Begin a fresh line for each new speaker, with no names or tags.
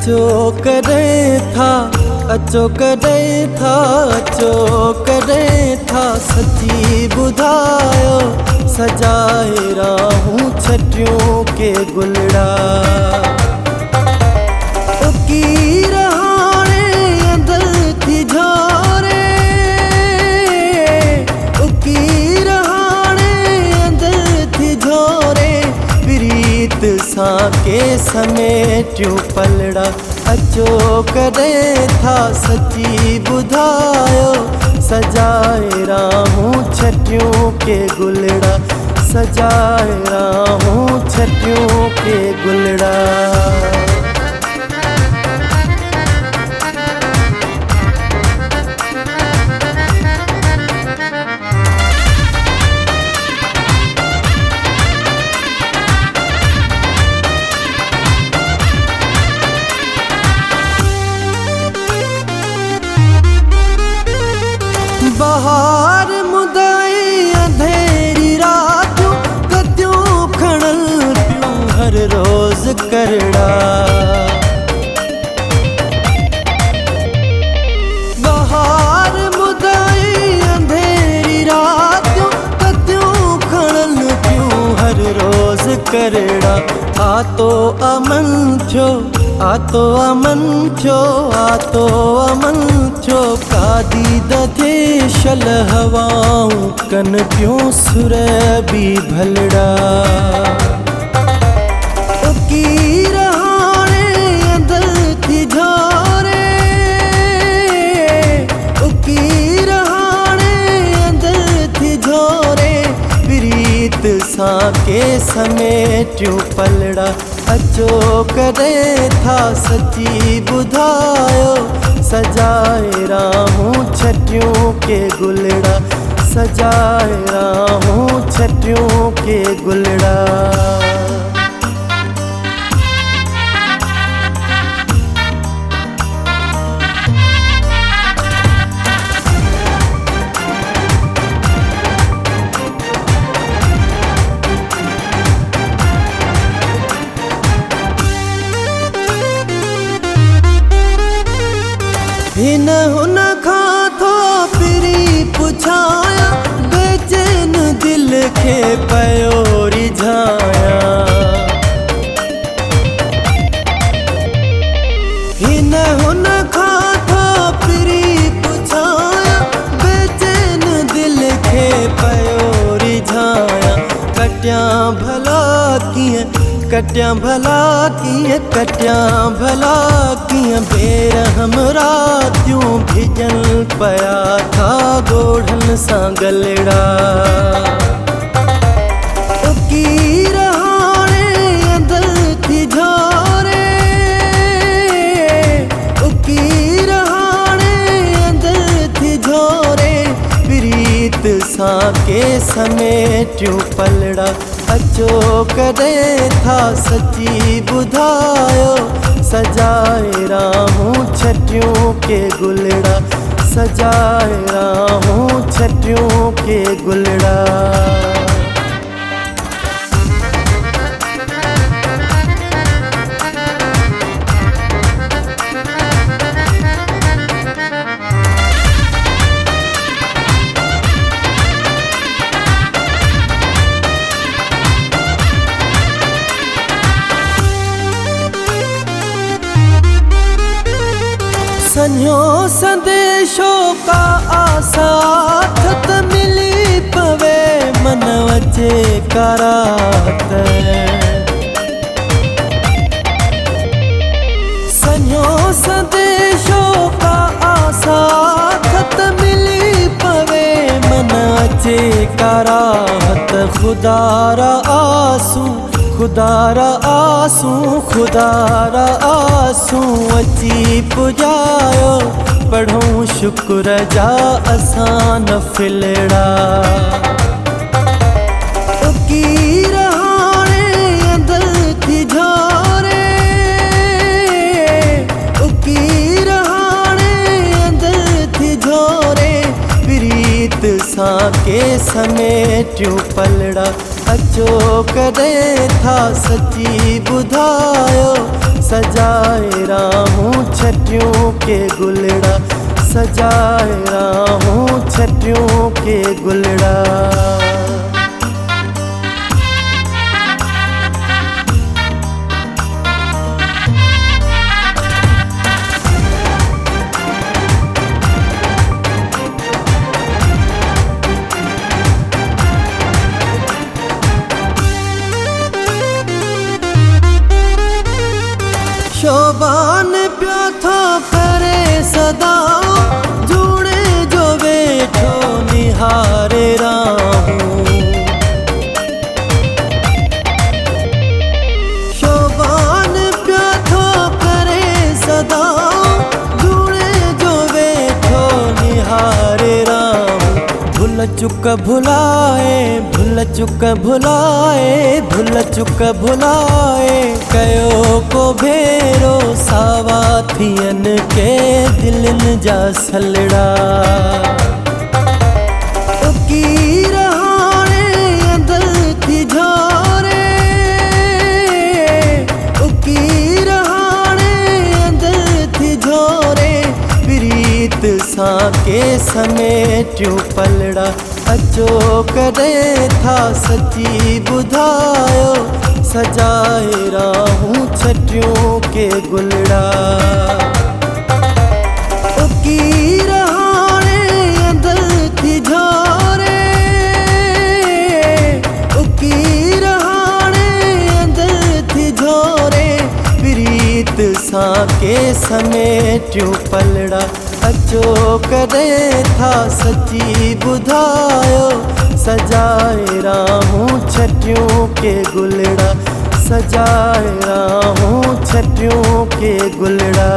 अचो करें था, अचो करें था, अचो करें था, सच्ची बुधायो सजाए राहूं छटियों के गुलड़ा। के समेट्यूं पलड़ा। अचो करें था, सच्ची बुधायो सजाए राहूं छटियों के गुलड़ा, सजाए राहूं छटियों के गुलड़ा। बहार मुदाई अंधेरी रातों कद्यों खड़ल प्यूं हर रोज करड़ा। बहार मुदाई अंधेरी रातों कद्यों खड़ल प्यूं हर रोज करड़ा। आतो अमन थो, आतो अमन थो, आतो अमन थो, कादी दधे शल हवाऊं कन प्यूं सुरबी भलड़ा। के समेट्यूं पलड़ा। अचो करें था, सच्ची बुधायो सजाए राहूं छटियों के गुलड़ा, सजाए राहूं छटियों के गुलड़ा। हिन हुन खां थो पिरी पुछाया, बेचैन दिल खे पयो रिझाया। हिन हुन खां थो पिरी पुछाया, बेचैन दिल खे पयो रिझाया। कटियां भला कीअं, कटियां भला कीअं, कटियां भला कीअं, बेरहम रातियूं भिजन पया था गोढ़न सां गलड़ा। के समेट्यूं पलड़ा। अचो करें था, सच्ची बुधायो सजाए राहूं छटियों के गुलड़ा, सजाए राहूं छटियों के गुलड़ा। संयो संदेशो का आसाथ त मिली पवे मन वचे करात। संयो संदेशो का आसाथ त मिली पवे मन वचे करात। खुदारा आंसू, खुदारा आंसू, खुदारा आंसू अची पुजायो, पढ़ूं शुक्र जा असां नफ़िलड़ा। के समेट्यूं पलड़ा। अचो कॾहिं था सची ॿुधायो सजाए राहूं छटियूं के गुलड़ा सजाए राहूं छटियूं के गुलड़ा शोभान पियो थो करे सदा जूड़े जो वेठो निहारे राहूं शोभान पियो थो करे सदा जूड़े जो वेठो निहारे राहूं भुल चुक भुलाए भुल चुक भुलाए भुल चुक भुलाए कयो को भेरो सावा थियन के दिलन जा सलड़ा उकीर हाणे अंदर थी झोरे उकीर हाणे अंदर थी झोरे प्रीत सां के समेटियूं पलड़ा अचो कॾहिं था सची ॿुधायो सजाए राहूं छटियूं के गुलड़ा उकीर हाणे अंदर थी झोरे उकीर हाणे अंदर थी झोरे प्रीत सां के समेटियूं पलड़ा अचो कॾहिं था सची ॿुधायो सजाए राहूं छटियूं के गुलड़ा सजाए राहूं छटियूं के गुलड़ा।